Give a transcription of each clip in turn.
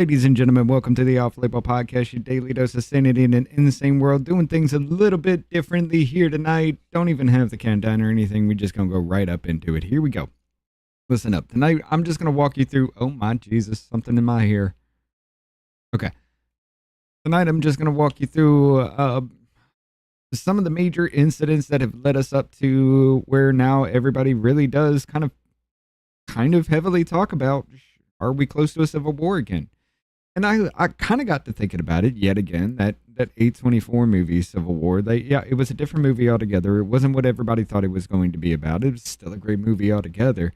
Ladies and gentlemen, welcome to the Off Label Podcast, your daily dose of sanity in an insane world, doing things a little bit differently here tonight. Don't even have the countdown or anything. We're just going to go right up into it. Here we go. Listen up. Tonight, I'm just going to walk you through, oh my Jesus, something in my hair. Okay. Tonight, I'm just going to walk you through some of the major incidents that have led us up to where now everybody really does kind of heavily talk about, are we close to a civil war again? And I kind of got to thinking about it yet again, that A24 movie, Civil War. It was a different movie altogether. It wasn't what everybody thought it was going to be about. It was still a great movie altogether.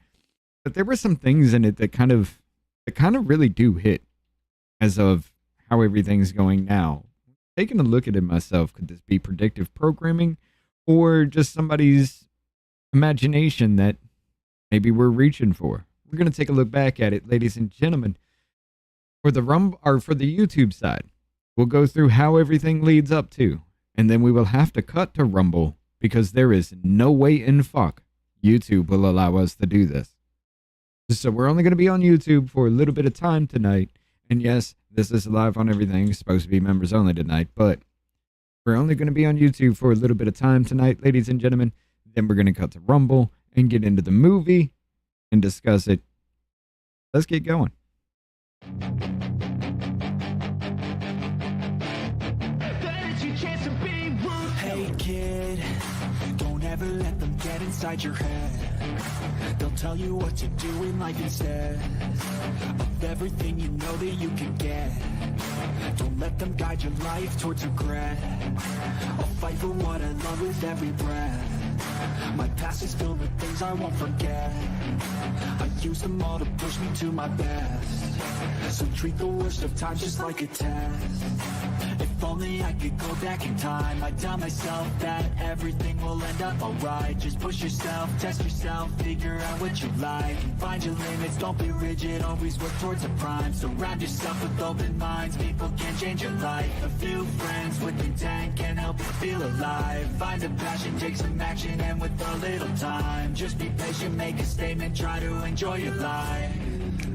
But there were some things in it that kind of really do hit as of how everything's going now. Taking a look at it myself, could this be predictive programming or just somebody's imagination that maybe we're reaching for? We're going to take a look back at it, ladies and gentlemen. For the YouTube side, we'll go through how everything leads up to, and then we will have to cut to Rumble because there is no way in fuck YouTube will allow us to do this. So we're only going to be on YouTube for a little bit of time tonight. And yes, this is live on everything. It's supposed to be members only tonight, but we're only going to be on YouTube for a little bit of time tonight, ladies and gentlemen. Then we're going to cut to Rumble and get into the movie and discuss it. Let's get going. Hey kid, don't ever let them get inside your head. They'll tell you what to do in life instead of everything you know that you can get. Don't let them guide your life towards regret. I'll fight for what I love with every breath. My past is filled with things I won't forget. I use them all to push me to my best. So treat the worst of times just like a test. If only I could go back in time, I'd tell myself that everything will end up alright. Just push yourself, test yourself, figure out what you like, and find your limits, don't be rigid, always work towards a prime. Surround yourself with open minds, people can change your life. A few friends with intent can help you feel alive. Find a passion, take some action, and with a little time, just be patient, make a statement, try to enjoy your life.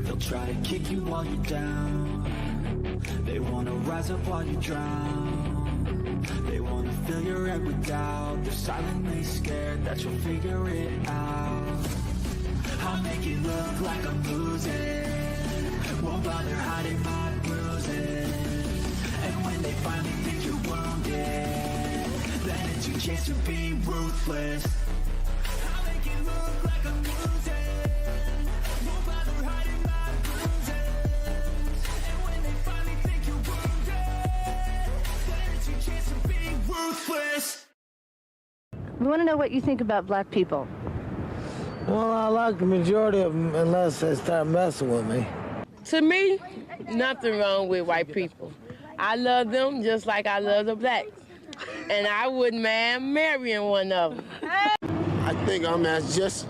They'll try to kick you while you're down. They wanna rise up while you drown. They wanna fill your head with doubt. They're silently scared that you'll figure it out. I'll make it look like I'm losing. Won't bother hiding my bruises. And when they finally think you're wounded, then it's your chance to be ruthless. I'll make it look like I'm losing. Won't bother hiding my bruises. And when they finally think you're wounded, then it's your chance to be ruthless. We want to know what you think about black people. Well, I like the majority of them unless they start messing with me. To me, nothing wrong with white people. I love them just like I love the blacks. And I wouldn't mind marrying one of them. I think I'm as just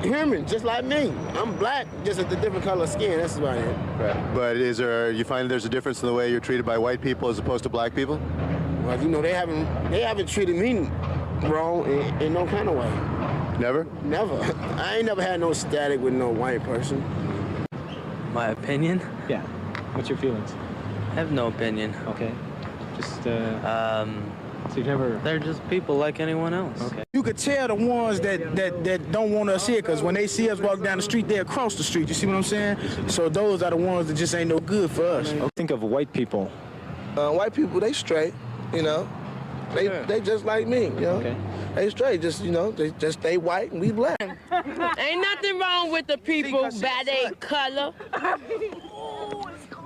human, just like me. I'm black, just a different color skin, that's about it. Right. But you find there's a difference in the way you're treated by white people as opposed to black people? Well, you know, they haven't treated me wrong in no kind of way. Never? Never. I ain't never had no static with no white person. My opinion? Yeah. What's your feelings? I have no opinion. Okay. Just, so you've never... They're just people like anyone else. Okay. You could tell the ones that don't want us here, because when they see us walk down the street, they across the street. You see what I'm saying? So those are the ones that just ain't no good for us. Think of white people. White people, they straight, you know. They just like me, you know. Okay. They straight, just, you know, they just stay white and we black. Ain't nothing wrong with the people by their color.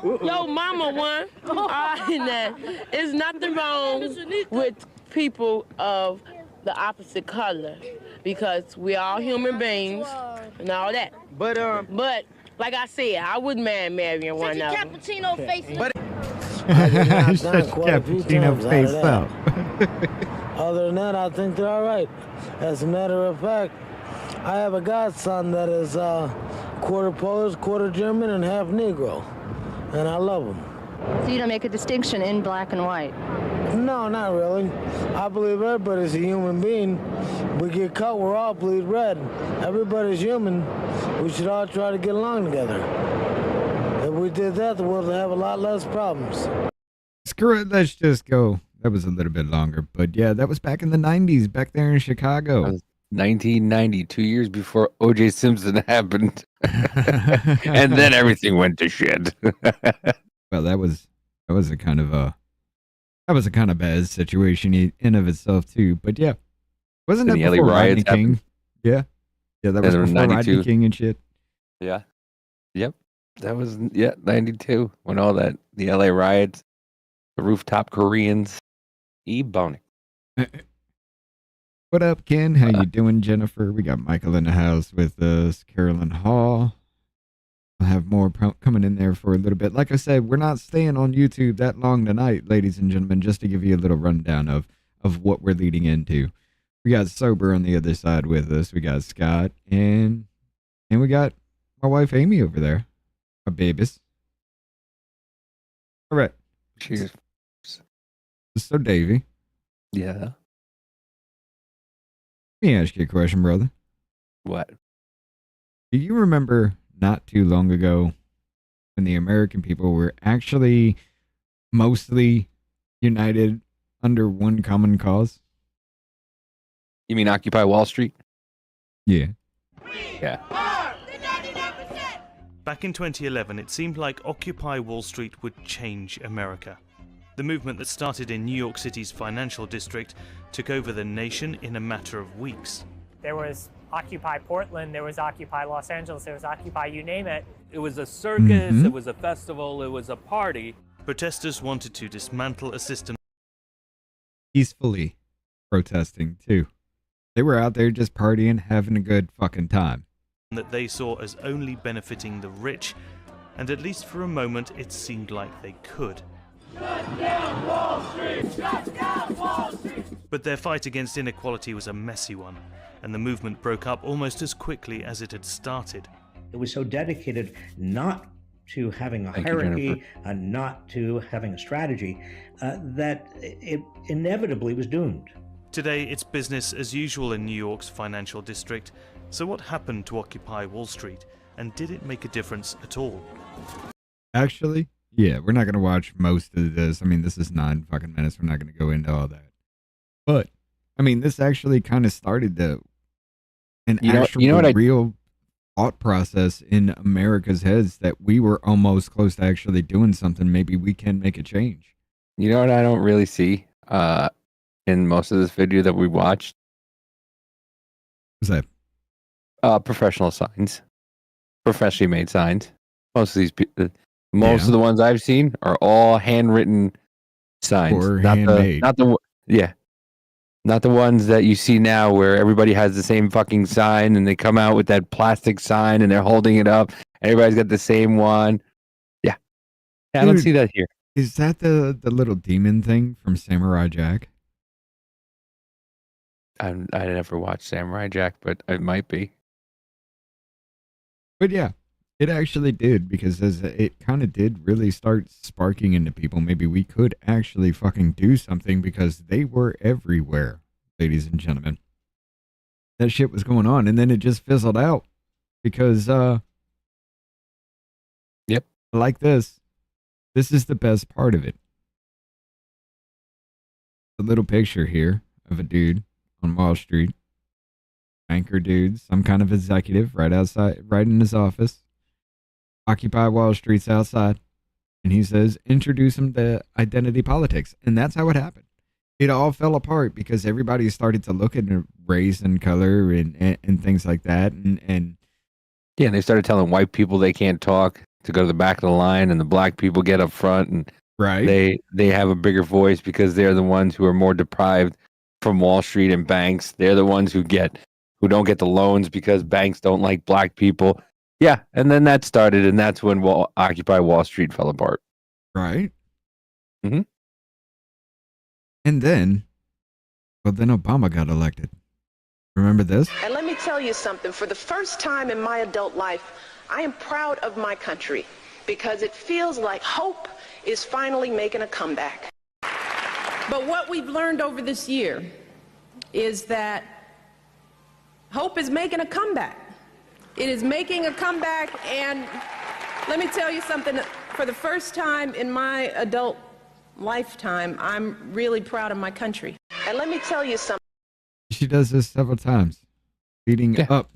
Yo, mama one. There's nothing wrong with people of the opposite color because we're all human beings and all that. But like I said, I wouldn't mind marrying one of them. Cappuccino face. Cappuccino face up. Other than that, I think they're all right. As a matter of fact, I have a godson that is quarter Polish, quarter German, and half Negro. And I love him. So you don't make a distinction in black and white? No, not really. I believe everybody's a human being. We get cut, we're all bleed red. Everybody's human. We should all try to get along together. If we we did that, the world would have a lot less problems. Screw it, let's just go. That was a little bit longer, but yeah, that was back in the 90s, back there in Chicago. 1990, 2 years before O.J. Simpson happened. And then everything went to shit. Well, that was a kind of bad situation in of itself too. But yeah, wasn't that the LA before Rodney riots King? happened? Yeah, that was before 92. Rodney King and shit. Yeah. Yep. That was 92 when all that the LA riots, the rooftop Koreans, Ebonic. What up, Ken? How you doing, Jennifer? We got Michael in the house with us. Carolyn Hall. I'll have more coming in there for a little bit. Like I said, we're not staying on YouTube that long tonight, ladies and gentlemen, just to give you a little rundown of what we're leading into. We got Sober on the other side with us. We got Scott, and we got my wife Amy over there. Our babies. All right. Cheers. So, Davey. Yeah. Let me ask you a question, brother. What? Do you remember not too long ago when the American people were actually mostly united under one common cause? You mean Occupy Wall Street? Yeah. Yeah. Back in 2011, it seemed like Occupy Wall Street would change America. The movement that started in New York City's financial district took over the nation in a matter of weeks. There was Occupy Portland, there was Occupy Los Angeles, there was Occupy you name it. It was a circus, it was a festival, it was a party. Protesters wanted to dismantle a system Peacefully protesting, too. They were out there just partying, having a good fucking time. that they saw as only benefiting the rich, and at least for a moment it seemed like they could. Shut down Wall Street! Shut down Wall Street! But their fight against inequality was a messy one, and the movement broke up almost as quickly as it had started. It was so dedicated not to having a hierarchy and not to having a strategy that it inevitably was doomed. Today, it's business as usual in New York's financial district. So what happened to Occupy Wall Street, and did it make a difference at all? Actually, yeah, we're not going to watch most of this. I mean, this is 9 fucking minutes. We're not going to go into all that. But, I mean, this actually kind of started an real thought process in America's heads that we were almost close to actually doing something. Maybe we can make a change. You know what I don't really see in most of this video that we watched? What's that? Professional signs. Professionally made signs. Most of these most of the ones I've seen are all handwritten signs. Or handmade. Not the ones that you see now where everybody has the same fucking sign and they come out with that plastic sign and they're holding it up. Everybody's got the same one. Yeah. I don't see that here. Is that the little demon thing from Samurai Jack? I never watched Samurai Jack, but it might be. But yeah, it actually did, because it kind of did really start sparking into people. Maybe we could actually fucking do something, because they were everywhere, ladies and gentlemen. That shit was going on, and then it just fizzled out because, yep, like this is the best part of it. A little picture here of a dude on Wall Street. Banker dude, some kind of executive right outside, right in his office. Occupy Wall Street's outside. And he says, introduce him to identity politics. And that's how it happened. It all fell apart because everybody started to look at race and color and things like that. And yeah, they started telling white people they can't talk, to go to the back of the line, and the black people get up front, and right, they have a bigger voice because they're the ones who are more deprived from Wall Street and banks. They're the ones who don't get the loans because banks don't like black people. Yeah, and then that started, and that's when Occupy Wall Street fell apart. Right. Mm-hmm. And then Obama got elected. Remember this? And let me tell you something. For the first time in my adult life, I am proud of my country, because it feels like hope is finally making a comeback. But what we've learned over this year is that hope is making a comeback. It is making a comeback, and Let me tell you something. For the first time in my adult lifetime, I'm really proud of my country. And let me tell you something. She does this several times, leading up,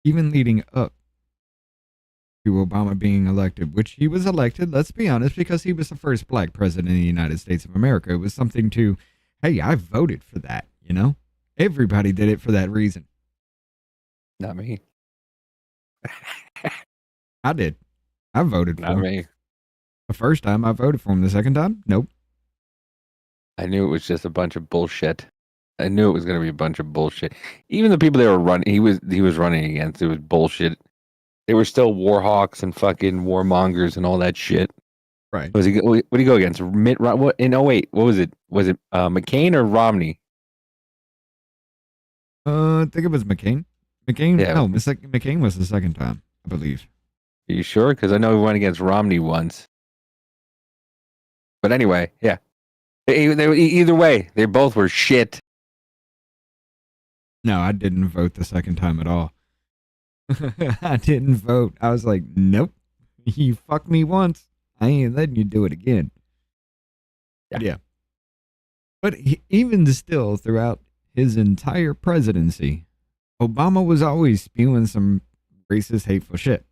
even leading up to Obama being elected, which he was elected, let's be honest, because he was the first black president in the United States of America. It was something to, hey, I voted for that, you know? Everybody did it for that reason. Not me. I did. I voted for Not him. me. The first time I voted for him. The second time, nope. I knew it was just a bunch of bullshit. I knew it was going to be a bunch of bullshit. Even the people they were running, he was running against, it was bullshit. They were still war hawks and fucking warmongers and all that shit. Right. What did he go against? What in 08? What was it? Was it McCain or Romney? I think it was McCain. McCain. Yeah. No, McCain was the second time, I believe. Are you sure? Because I know he went against Romney once. But anyway, yeah. Either way, they both were shit. No, I didn't vote the second time at all. I didn't vote. I was like, nope. You fucked me once. I ain't letting you do it again. Yeah. But even still, throughout his entire presidency, Obama was always spewing some racist, hateful shit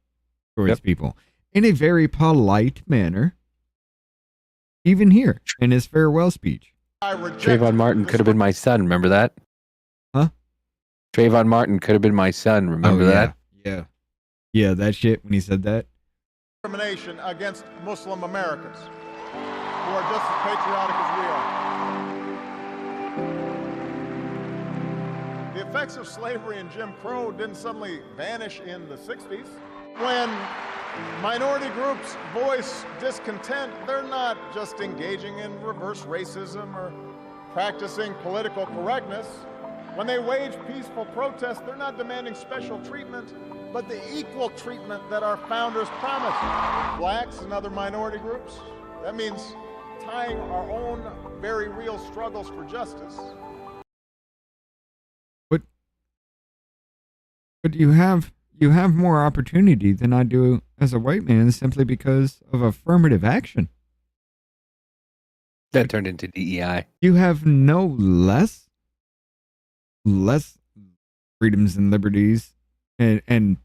towards people in a very polite manner. Even here in his farewell speech. Trayvon Martin could have been my son. Remember that? Huh? Trayvon Martin could have been my son. Remember that? Yeah. Yeah, that shit when he said that. Discrimination against Muslim Americans who are just as patriotic as we are. The effects of slavery and Jim Crow didn't suddenly vanish in the 60s. When minority groups voice discontent, they're not just engaging in reverse racism or practicing political correctness. When they wage peaceful protest, they're not demanding special treatment, but the equal treatment that our founders promised. Blacks and other minority groups, that means tying our own very real struggles for justice. But you have more opportunity than I do as a white man simply because of affirmative action. That turned into DEI. You have no less freedoms and liberties and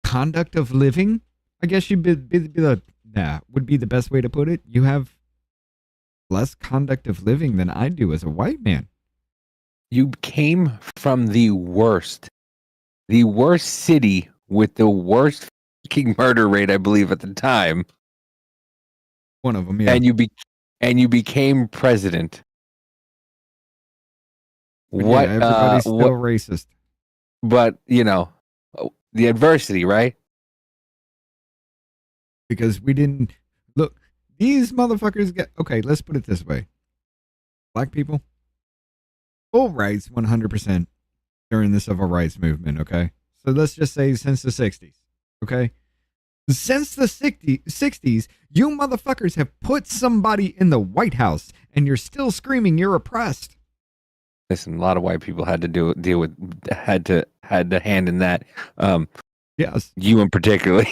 conduct of living. I guess would be the best way to put it. You have less conduct of living than I do as a white man. You came from the worst city with the worst fucking murder rate, I believe, at the time. One of them, yeah. And you became president. What? Yeah, everybody's still racist. But the adversity, right? Because we didn't look. These motherfuckers get okay. Let's put it this way: black people, full rights, 100%. During the civil rights movement, okay? So let's just say since the 60s, okay? Since the 60s, you motherfuckers have put somebody in the White House and you're still screaming you're oppressed. Listen, a lot of white people had to had to hand in that. Yes. You in particular.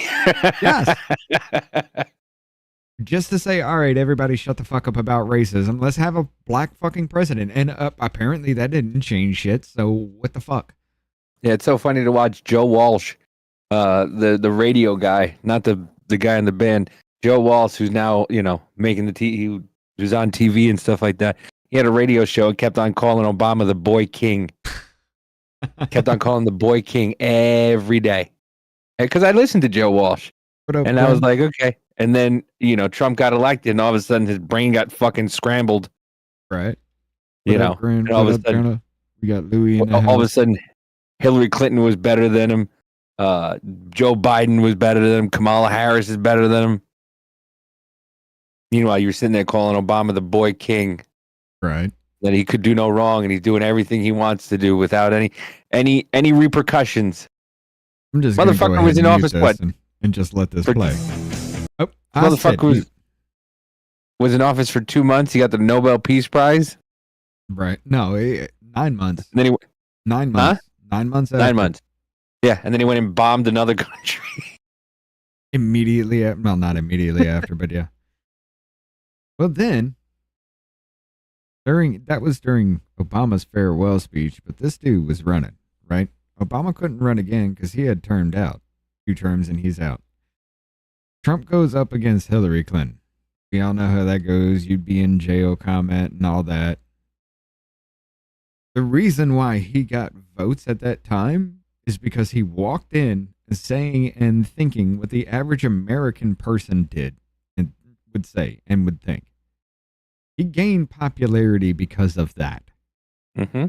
Yes. Just to say, all right, everybody shut the fuck up about racism. Let's have a black fucking president. And apparently that didn't change shit. So what the fuck? Yeah, it's so funny to watch Joe Walsh, the radio guy, not the guy in the band. Joe Walsh, who's now, making he was on TV and stuff like that. He had a radio show and kept on calling Obama the boy king. Kept on calling the boy king every day. Because I listened to Joe Walsh. And I was like, okay. And then, Trump got elected and all of a sudden his brain got fucking scrambled. Right. And all of a sudden, we got Louis in the all house. of a sudden, Hillary Clinton was better than him. Joe Biden was better than him. Kamala Harris is better than him. Meanwhile, you're sitting there calling Obama the boy king. Right. That he could do no wrong and he's doing everything he wants to do without any repercussions. I'm just motherfucker was in office and just let this play. Oh, motherfucker was in office for 2 months. He got the Nobel Peace Prize. Right. No, 9 months. And then he 9 months. Huh? 9 months. 9 months. Yeah, and then he went and bombed another country. Immediately, well, not immediately after, but yeah. Well, then, that was during Obama's farewell speech, but this dude was running, right? Obama couldn't run again because he had termed out 2 terms and he's out. Trump goes up against Hillary Clinton. We all know how that goes. You'd be in jail comment and all that. The reason why he got votes at that time is because he walked in and saying and thinking what the average American person did and would say and would think. He gained popularity because of that. Mm-hmm.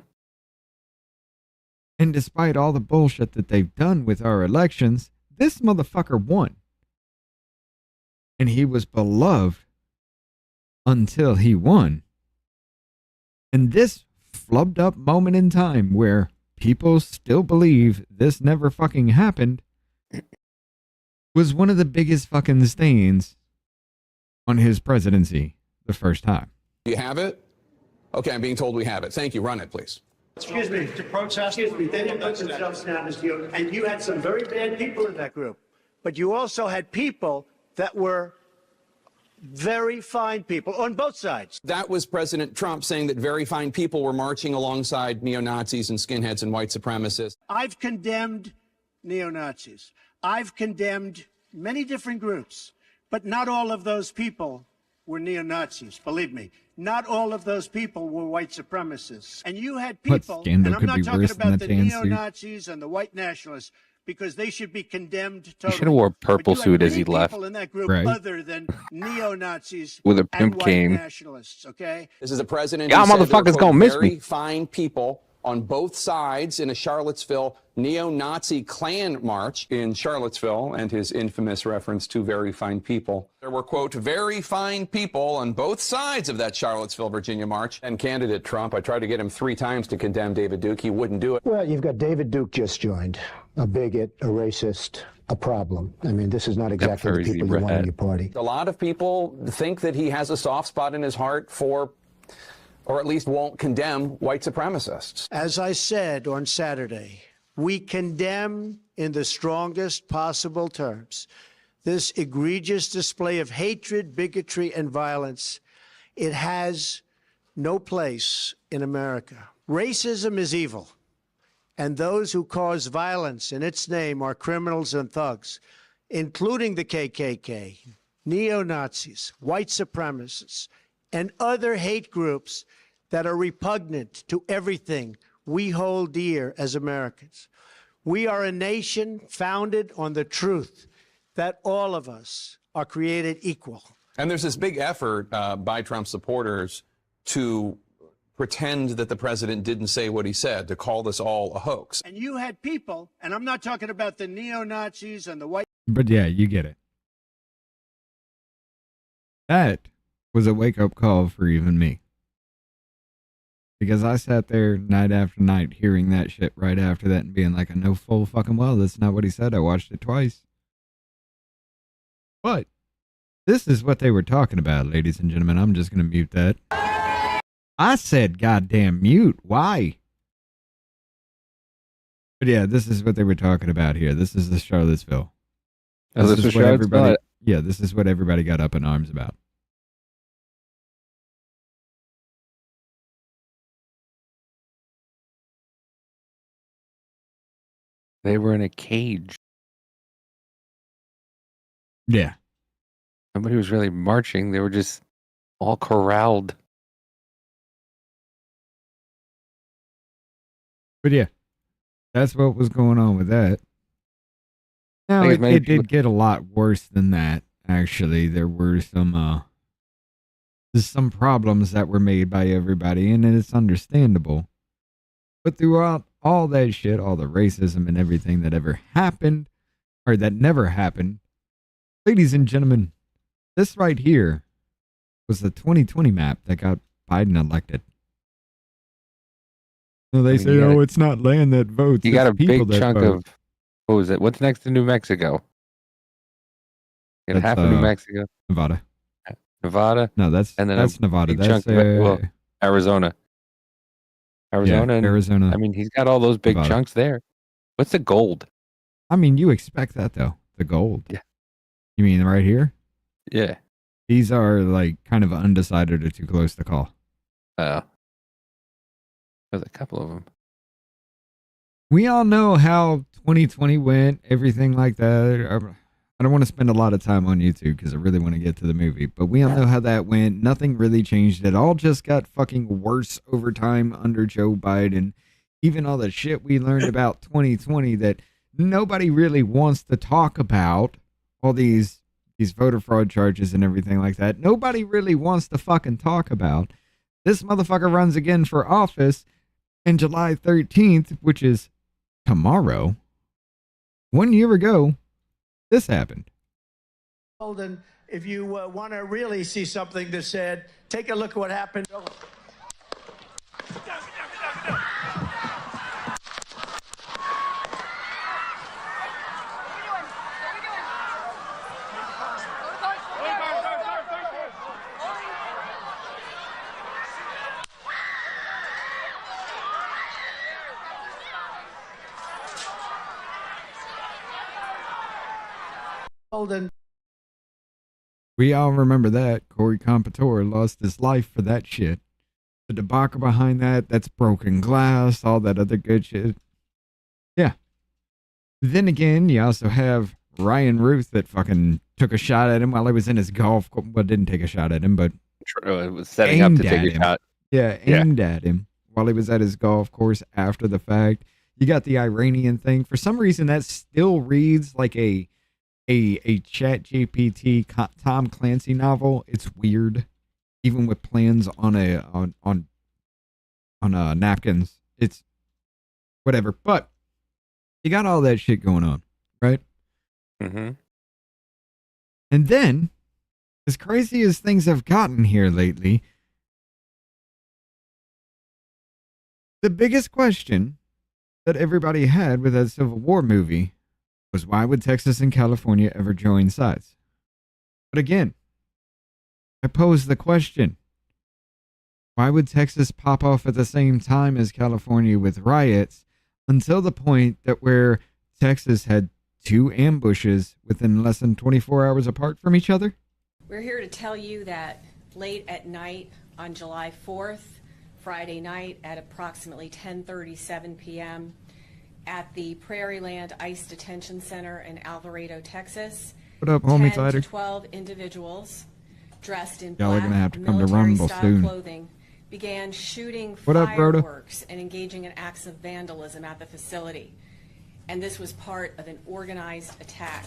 And despite all the bullshit that they've done with our elections, this motherfucker won. And he was beloved until he won. And this flubbed up moment in time where people still believe this never fucking happened was one of the biggest fucking stains on his presidency the first time. Do you have it? Okay, I'm being told we have it. Thank you. Run it, please. Excuse me, to protest. Excuse me, they didn't put themselves down as you, and you had some very bad people in that group. But you also had people that were very fine people on both sides. That was President Trump saying that very fine people were marching alongside neo-Nazis and skinheads and white supremacists. I've condemned neo-Nazis. I've condemned many different groups, but not all of those people were neo-Nazis, believe me. Not all of those people were white supremacists. And you had people, and I'm not talking about the neo-Nazis and the white nationalists, because they should be condemned totally. He should have wore a purple suit as he left. People in that group other than neo-Nazis with a pimp and white cane. nationalists, okay? This is a president Y'all who said there motherfuckers were, gonna miss very me. fine people on both sides in a Charlottesville neo-Nazi Klan march in Charlottesville, and his infamous reference to very fine people. There were, quote, very fine people on both sides of that Charlottesville, Virginia march. And candidate Trump, I tried to get him 3 times to condemn David Duke. He wouldn't do it. Well, you've got David Duke just joined, a bigot, a racist, a problem. I mean, this is not exactly the people you want in your party. A lot of people think that he has a soft spot in his heart for, or at least won't condemn, white supremacists. As I said on Saturday, we condemn in the strongest possible terms this egregious display of hatred, bigotry, and violence. It has no place in America. Racism is evil, and those who cause violence in its name are criminals and thugs, including the KKK, neo-Nazis, white supremacists, and other hate groups that are repugnant to everything we hold dear as Americans. We are a nation founded on the truth that all of us are created equal. And there's this big effort by Trump supporters to pretend that the president didn't say what he said, to call this all a hoax. And you had people, and I'm not talking about the neo-Nazis and the white... But yeah, you get it. That was a wake-up call for even me. Because I sat there night after night hearing that shit right after that and being like, I know full fucking well that's not what he said. I watched it twice. But this is what they were talking about, ladies and gentlemen. I'm just going to mute that. I said goddamn mute. Why? But yeah, this is what they were talking about here. This is the Charlottesville. Oh, this is what everybody. Yeah, this is what everybody got up in arms about. They were in a cage. Yeah. Nobody was really marching. They were just all corralled. But yeah, that's what was going on with that. Now, it did get a lot worse than that, actually. There were some problems that were made by everybody, and it's understandable. But throughout all that shit, all the racism and everything that ever happened, or that never happened, ladies and gentlemen, this right here was the 2020 map that got Biden elected. So they say, oh, it's not land that votes. You got a big chunk of, what was it? What's next to New Mexico? You got half of New Mexico. Nevada. Nevada? No, that's Nevada. That's Arizona. Arizona. Yeah, Arizona. I mean, he's got all those big Nevada. chunks there. What's the gold? I mean, you expect that, though. The gold. Yeah. You mean right here? Yeah. These are like kind of undecided or too close to call. Oh. There's a couple of them. We all know how 2020 went, everything like that. I don't want to spend a lot of time on YouTube because I really want to get to the movie, but we all know how that went. Nothing really changed. It all just got fucking worse over time under Joe Biden. Even all the shit we learned about 2020 that nobody really wants to talk about, all these voter fraud charges and everything like that. Nobody really wants to fucking talk about. This motherfucker runs again for office on July 13th, which is tomorrow. 1 year ago, this happened. And if you want to really see something that said, take a look at what happened. We all remember that. Corey Compatore lost his life for that shit. The debacle behind that, that's broken glass, all that other good shit. Yeah. Then again, you also have Ryan Ruth that fucking took a shot at him while he was in his golf. Well, didn't take a shot at him, but It was setting up to take a shot. Yeah, aimed at him while he was at his golf course after the fact. You got the Iranian thing. For some reason, that still reads like a Chat GPT Tom Clancy novel. It's weird, even with plans on napkins. It's whatever. But you got all that shit going on, right? Mm-hmm. And then, as crazy as things have gotten here lately, the biggest question that everybody had with that Civil War movie was, why would Texas and California ever join sides? But again, I pose the question, why would Texas pop off at the same time as California with riots until the point that where Texas had 2 ambushes within less than 24 hours apart from each other? We're here to tell you that late at night on July 4th, Friday night at approximately 10:37 p.m., at the Prairieland Ice Detention Center in Alvarado, Texas. What up, homie 10 fighter? to 12 individuals dressed in Y'all are black gonna have to come to Rumble military-style soon. clothing began shooting What up, Rhoda? fireworks and engaging in acts of vandalism at the facility. And this was part of an organized attack.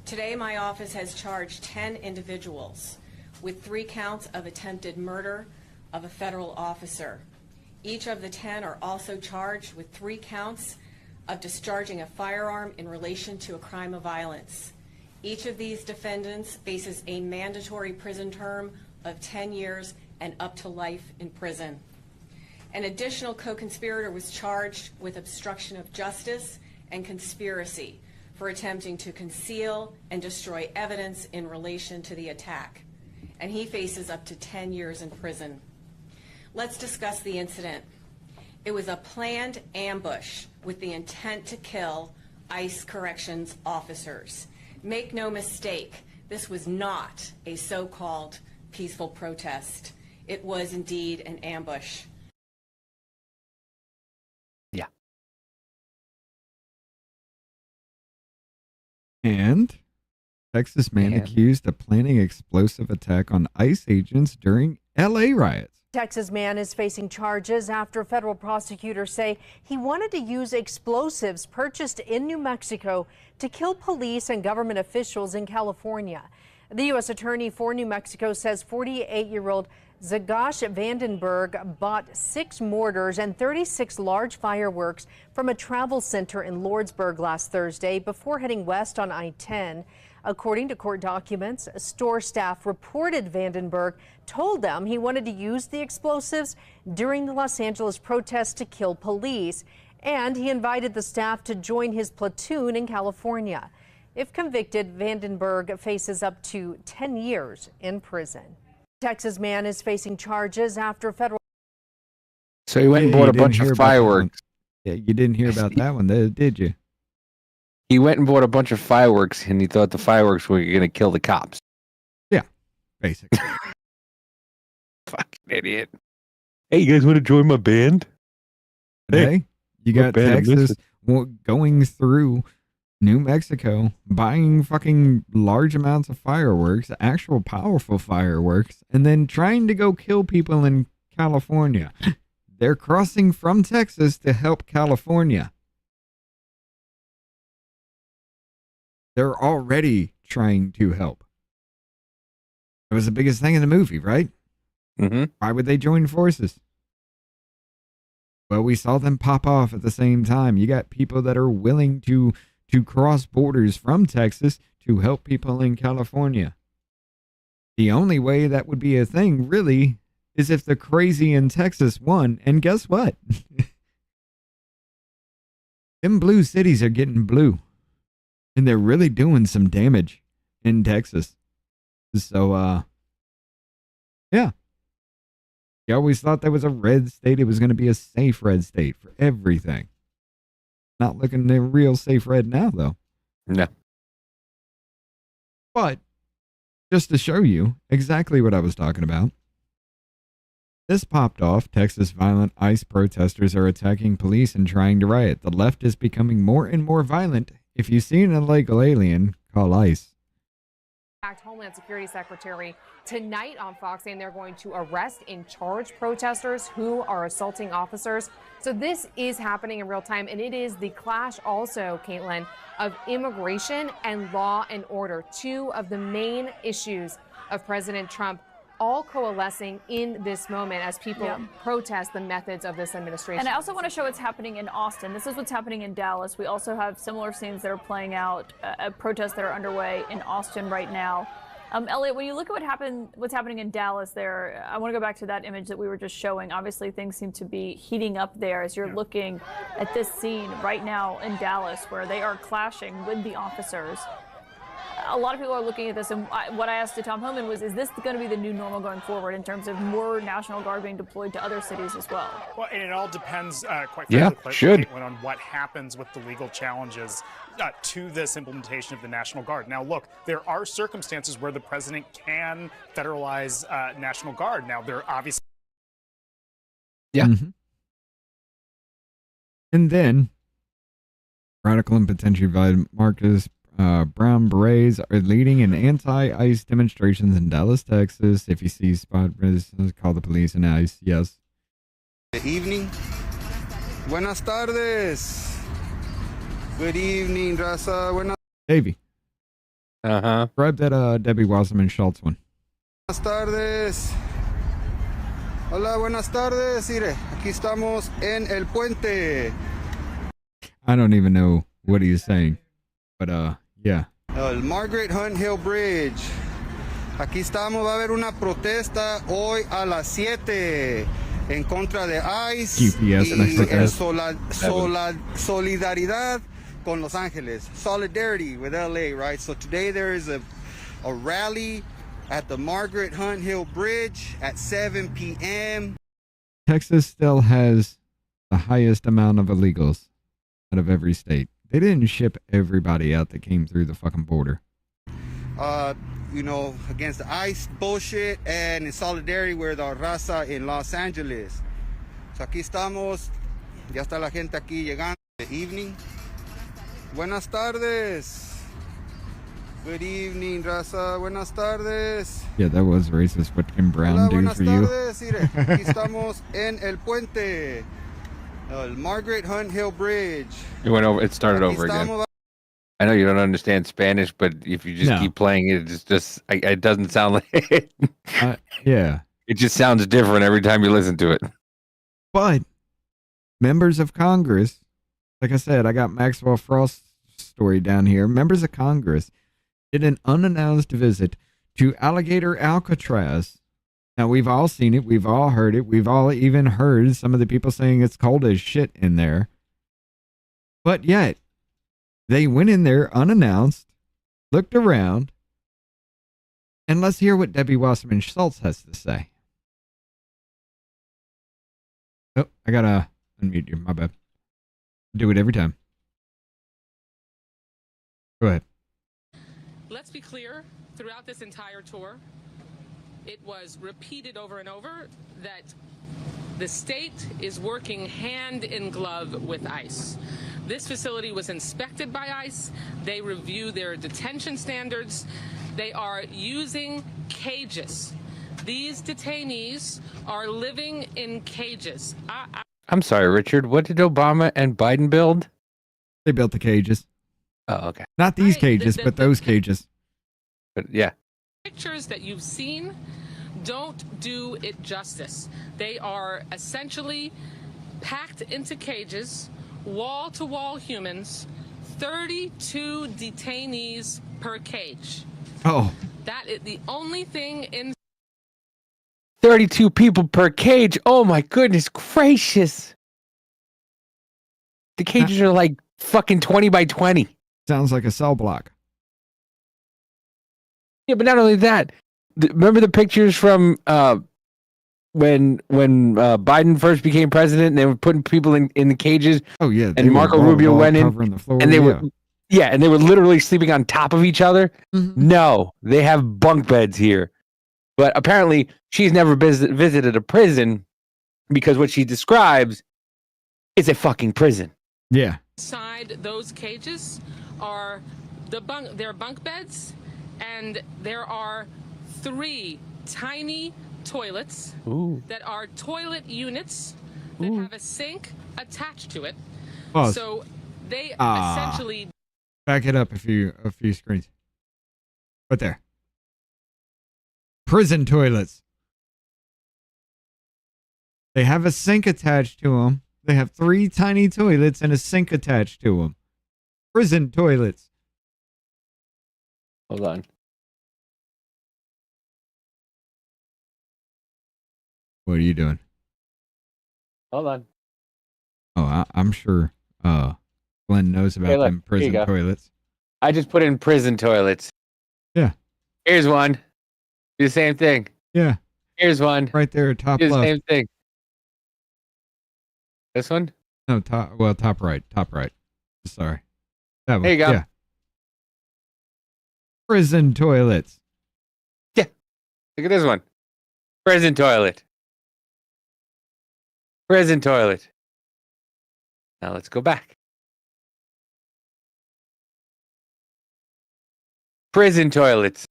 Today, my office has charged 10 individuals with 3 counts of attempted murder of a federal officer. Each of the 10 are also charged with 3 counts of discharging a firearm in relation to a crime of violence. Each of these defendants faces a mandatory prison term of 10 years and up to life in prison. An additional co-conspirator was charged with obstruction of justice and conspiracy for attempting to conceal and destroy evidence in relation to the attack, and he faces up to 10 years in prison. Let's discuss the incident. It was a planned ambush with the intent to kill ICE corrections officers. Make no mistake, this was not a so-called peaceful protest. It was indeed an ambush. Yeah. And Texas man accused of planning explosive attack on ICE agents during LA riots. Texas man is facing charges after federal prosecutors say he wanted to use explosives purchased in New Mexico to kill police and government officials in California. The U.S. Attorney for New Mexico says 48-year-old Zagash Vandenberg bought 6 mortars and 36 large fireworks from a travel center in Lordsburg last Thursday before heading west on I-10. According to court documents, store staff reported Vandenberg told them he wanted to use the explosives during the Los Angeles protests to kill police, and he invited the staff to join his platoon in California. If convicted, Vandenberg faces up to 10 years in prison. Texas man is facing charges after federal. So he went and bought a bunch of fireworks. Yeah, you didn't hear about that one, did you? He went and bought a bunch of fireworks, and he thought the fireworks were going to kill the cops. Yeah, basically. Fucking idiot. Hey, you guys want to join my band? Today, you got band am Texas going through New Mexico, buying fucking large amounts of fireworks, actual powerful fireworks, and then trying to go kill people in California. They're crossing from Texas to help California. They're already trying to help. It was the biggest thing in the movie, right? Mm-hmm. Why would they join forces? Well, we saw them pop off at the same time. You got people that are willing to cross borders from Texas to help people in California. The only way that would be a thing, really, is if the crazy in Texas won. And guess what? Them blue cities are getting blue. And they're really doing some damage in Texas. So, yeah. You always thought that was a red state. It was going to be a safe red state for everything. Not looking a real safe red now, though. No. But, just to show you exactly what I was talking about, this popped off. Texas violent ICE protesters are attacking police and trying to riot. The left is becoming more and more violent. If you see an illegal alien, call ICE. Homeland Security Secretary tonight on Fox saying they're going to arrest and charge protesters who are assaulting officers. So this is happening in real time, and it is the clash also, Caitlin, of immigration and law and order, two of the main issues of President Trump, all coalescing in this moment as people protest the methods of this administration. And I also want to show what's happening in Austin. This is what's happening in Dallas. We also have similar scenes that are playing out, protests that are underway in Austin right now. Elliot, when you look at what's happening in Dallas there, I want to go back to that image that we were just showing. Obviously, things seem to be heating up there as you're looking at this scene right now in Dallas where they are clashing with the officers. A lot of people are looking at this, and what I asked to Tom Homan was, is this going to be the new normal going forward in terms of more National Guard being deployed to other cities as well? Well, and it all depends, quite Yeah, frankly, should. on what happens with the legal challenges to this implementation of the National Guard. Now, look, there are circumstances where the president can federalize National Guard. Now, there obviously... Yeah. Mm-hmm. And then, radical and potentially violent Marcus Brown Berets are leading in anti-ICE demonstrations in Dallas, Texas. If you see spot, call the police and ICE. Yes. Good evening. Buenas tardes. Good evening, Raza. Buenas Davey. Uh-huh. Grab that Debbie Wasserman Schultz one. tardes. Hola, buenas tardes. Mire, aquí estamos en el puente. I don't even know what he's saying, but yeah. El Margaret Hunt Hill Bridge. Aquí estamos, va a haber una protesta hoy a las 7 en contra de ICE GPS y en solidaridad con Los Angeles. Solidarity with LA, right? So today there is a rally at the Margaret Hunt Hill Bridge at 7 p.m. Texas still has the highest amount of illegals out of every state. They didn't ship everybody out that came through the fucking border. Against the ICE bullshit and in solidarity with our raza in Los Angeles. So aquí estamos, ya está la gente aquí llegando. Good evening. Buenas tardes. Good evening, raza. Buenas tardes. Yeah, that was racist. What can Brown Hola, do buenas for you? tardes. Mire, aquí estamos en el puente. El Margaret Hunt Hill Bridge. It went over. It started Aquí over again. estamos. I know you don't understand Spanish, but if you just No. keep playing it, it's just it doesn't sound like it. Yeah. It just sounds different every time you listen to it. But members of Congress, like I said, I got Maxwell Frost's story down here. Members of Congress did an unannounced visit to Alligator Alcatraz. Now, we've all seen it. We've all heard it. We've all even heard some of the people saying it's cold as shit in there. But yet, they went in there unannounced, looked around, and let's hear what Debbie Wasserman Schultz has to say. Oh, I gotta unmute you. My bad. Do it every time. Go ahead. Let's be clear, throughout this entire tour, it was repeated over and over that the state is working hand in glove with ICE. This facility was inspected by ICE. They review their detention standards. They are using cages. These detainees are living in cages. I'm sorry, Richard. What did Obama and Biden build? They built the cages. Oh, okay. Not these cages, but those cages. But yeah. Pictures that you've seen don't do it justice. They are essentially packed into cages, wall-to-wall humans, 32 detainees per cage. Oh. That is the only thing in 32 people per cage. Oh my goodness gracious. The cages are like fucking 20 by 20. Sounds like a cell block. Yeah, but not only that. Remember the pictures from when Biden first became president and they were putting people in the cages? Oh yeah. And Marco Rubio went in and they were and they were literally sleeping on top of each other. Mm-hmm. No, they have bunk beds here. But apparently she's never visited a prison because what she describes is a fucking prison. Yeah. inside those cages are their bunk beds, and there are 3 tiny toilets that are toilet units that have a sink attached to it. Pause. So they essentially back it up a few screens. Right there. Prison toilets. They have a sink attached to them. They have 3 tiny toilets and a sink attached to them. Prison toilets. Hold on. What are you doing? Hold on. Oh, I'm sure Glenn knows about them prison toilets. I just put in prison toilets. Yeah. Here's one. Do the same thing. Yeah. Here's one. Right there, top Do the left. same thing. This one? No, top right. Top right. Sorry. That one. There you go. Yeah. Prison toilets. Yeah. Look at this one. Prison toilet. Prison toilet. Now let's go back. Prison toilets.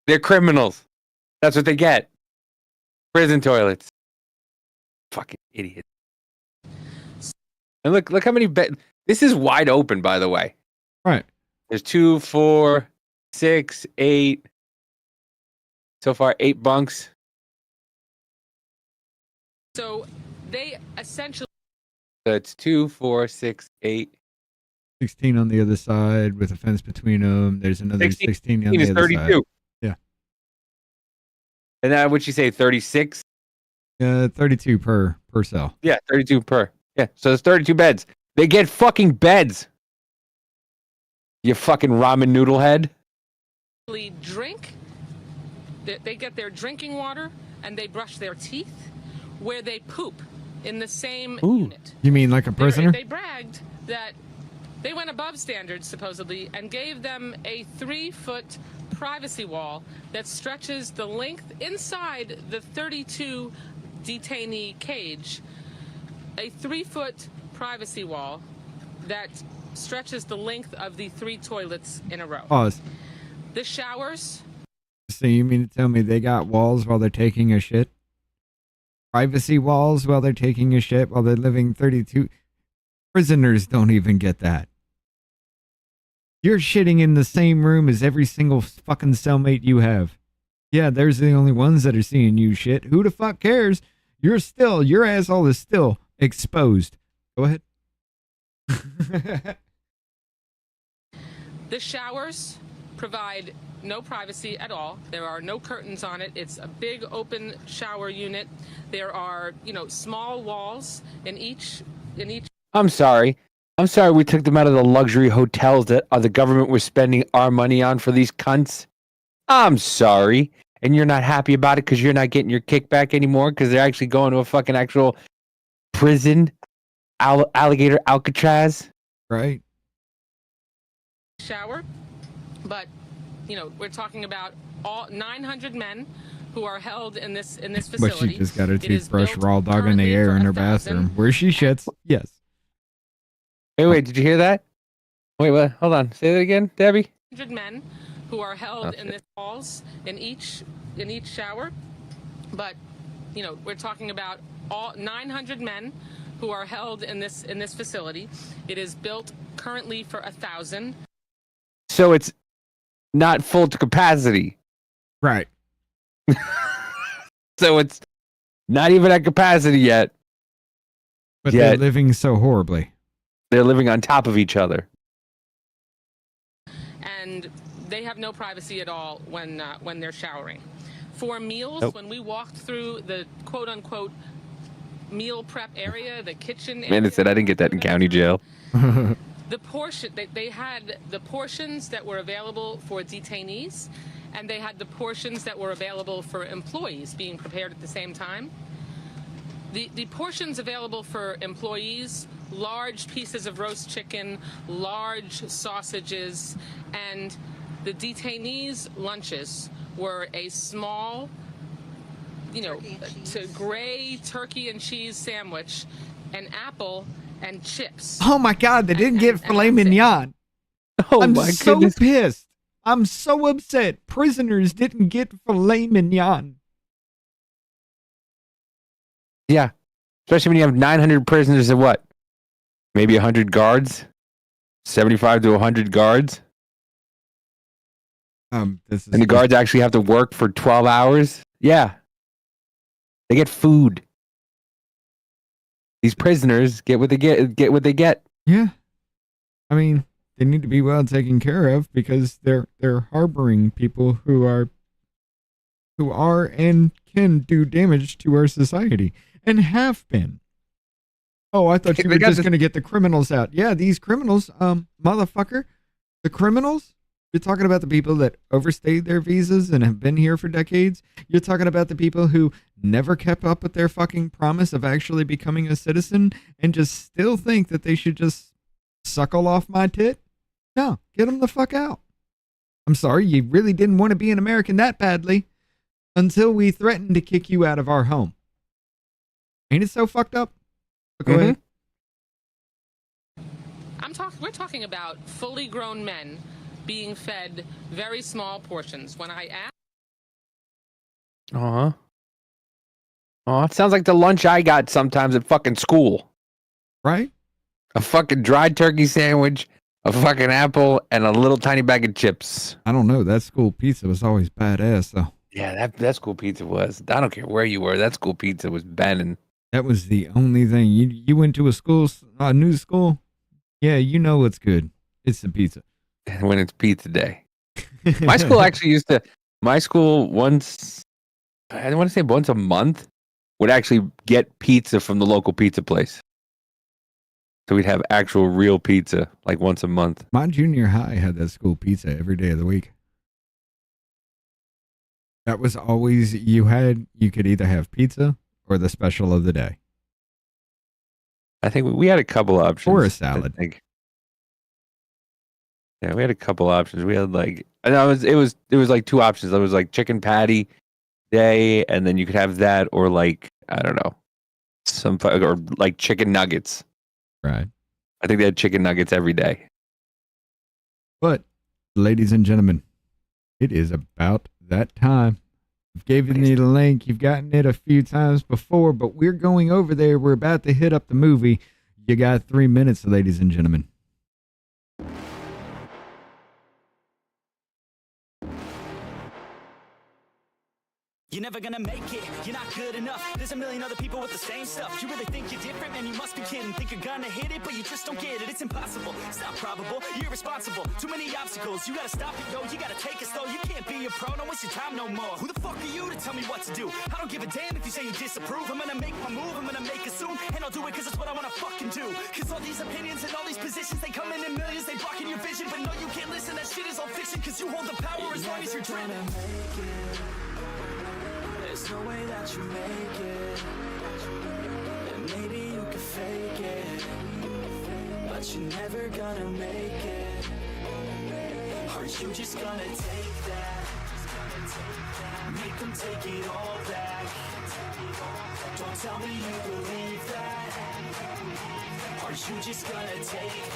They're criminals. That's what they get. Prison toilets. Fucking idiot. And look how many beds. This is wide open, by the way. Right. There's 2, 4, 6, 8. So far, 8 bunks. so they essentially So it's 2, 4, 6, 8. 16 on the other side with a fence between them. There's another 16 on the is other 32. side. Yeah. And then would you say 36? 32 per cell. Yeah, 32 per. Yeah, so it's 32 beds. They get fucking beds. You fucking ramen noodle head. drink. They get their drinking water and they brush their teeth, where they poop in the same unit. You mean like a prisoner? They bragged that they went above standards, supposedly, and gave them a 3-foot privacy wall that stretches the length inside the 32 detainee cage. A 3-foot privacy wall that stretches the length of the 3 toilets in a row. Pause. The showers. So you mean to tell me they got walls while they're taking a shit? Privacy walls while they're taking a shit while they're living 32? Prisoners don't even get that. You're shitting in the same room as every single fucking cellmate you have. Yeah, there's the only ones that are seeing you shit. Who the fuck cares? Your asshole is still exposed. Go ahead. The showers provide no privacy at all. There are no curtains on it. It's a big open shower unit. There are, small walls in each. I'm sorry we took them out of the luxury hotels that the government was spending our money on for these cunts. I'm sorry. And you're not happy about it because you're not getting your kickback anymore because they're actually going to a fucking actual prison, alligator Alcatraz. Right. shower, but we're talking about all 900 men who are held in this facility. But she just got her toothbrush raw dog in the air in her bathroom where she shits. Yes. Wait, did you hear that? Wait, what? Hold on. Say that again, Debbie. 100 men who are held in this halls in each shower, but we're talking about all 900 men who are held in this facility. It is built currently for 1,000. So it's not full to capacity. Right. So it's not even at capacity yet. But they're living so horribly. They're living on top of each other. And they have no privacy at all when they're showering. For meals, Nope. when we walked through the quote-unquote meal prep area, the kitchen area, Man, it said I didn't get that in county jail. the portion they had the portions that were available for detainees, and they had the portions that were available for employees being prepared at the same time. The portions available for employees, large pieces of roast chicken, large sausages, and the detainees' lunches were a small, gray turkey and cheese sandwich, an apple, and chips. Oh my God, they didn't get filet mignon. Oh I'm my so goodness. pissed. I'm so upset. Prisoners didn't get filet mignon. Yeah. Especially when you have 900 prisoners and what? Maybe 100 guards? 75 to 100 guards? And the guards actually have to work for 12 hours? Yeah. They get food. These prisoners get what they get. Yeah. I mean, they need to be well taken care of because they're harboring people who are and can do damage to our society and have been. Oh, I thought you were just going to get the criminals out. Yeah, these criminals, motherfucker, the criminals. You're talking about the people that overstayed their visas and have been here for decades. You're talking about the people who never kept up with their fucking promise of actually becoming a citizen and just still think that they should just suckle off my tit. No, get them the fuck out. I'm sorry, you really didn't want to be an American that badly until we threatened to kick you out of our home. Ain't it so fucked up? Go ahead. We're talking about fully grown men being fed very small portions. When I asked, Oh, it sounds like the lunch I got sometimes at fucking school. Right? A fucking dried turkey sandwich, a fucking apple, and a little tiny bag of chips. I don't know. That school pizza was always badass, though. Yeah, that school pizza was. I don't care where you were. That school pizza was banning. That was the only thing. You went to a new school. Yeah, you know what's good. It's the pizza. When it's pizza day. My school actually used to. My school once, I want to say once a month, would actually get pizza from the local pizza place. So we'd have actual real pizza like once a month. My junior high had that school pizza every day of the week. That was always, you could either have pizza or the special of the day. I think we had a couple options. Or a salad. Yeah, we had a couple options. We had like, it was like two options. There was like chicken patty day, and then you could have that, or like, I don't know, or like chicken nuggets. Right. I think they had chicken nuggets every day. But, ladies and gentlemen, it is about that time. I've given you the link. You've gotten it a few times before, but we're going over there. We're about to hit up the movie. You got 3 minutes, ladies and gentlemen. You're never gonna make it, you're not good enough. There's a million other people with the same stuff. You really think you're different, man, you must be kidding. Think you're gonna hit it, but you just don't get it. It's impossible, it's not probable, you're irresponsible. Too many obstacles, you gotta stop it, yo. You gotta take it slow, you can't be a pro, don't waste your time no more. Who the fuck are you to tell me what to do? I don't give a damn if you say you disapprove. I'm gonna make my move, I'm gonna make it soon. And I'll do it cause it's what I wanna fucking do. Cause all these opinions and all these positions, they come in millions, they blocking your vision. But no, you can't listen, that shit is all fiction. Cause you hold the power as long as you're dreaming. There's no way that you make it, and maybe you can fake it, but you're never gonna make it. Are you just gonna take that? Make them take it all back. Don't tell me you believe that. Are you just gonna take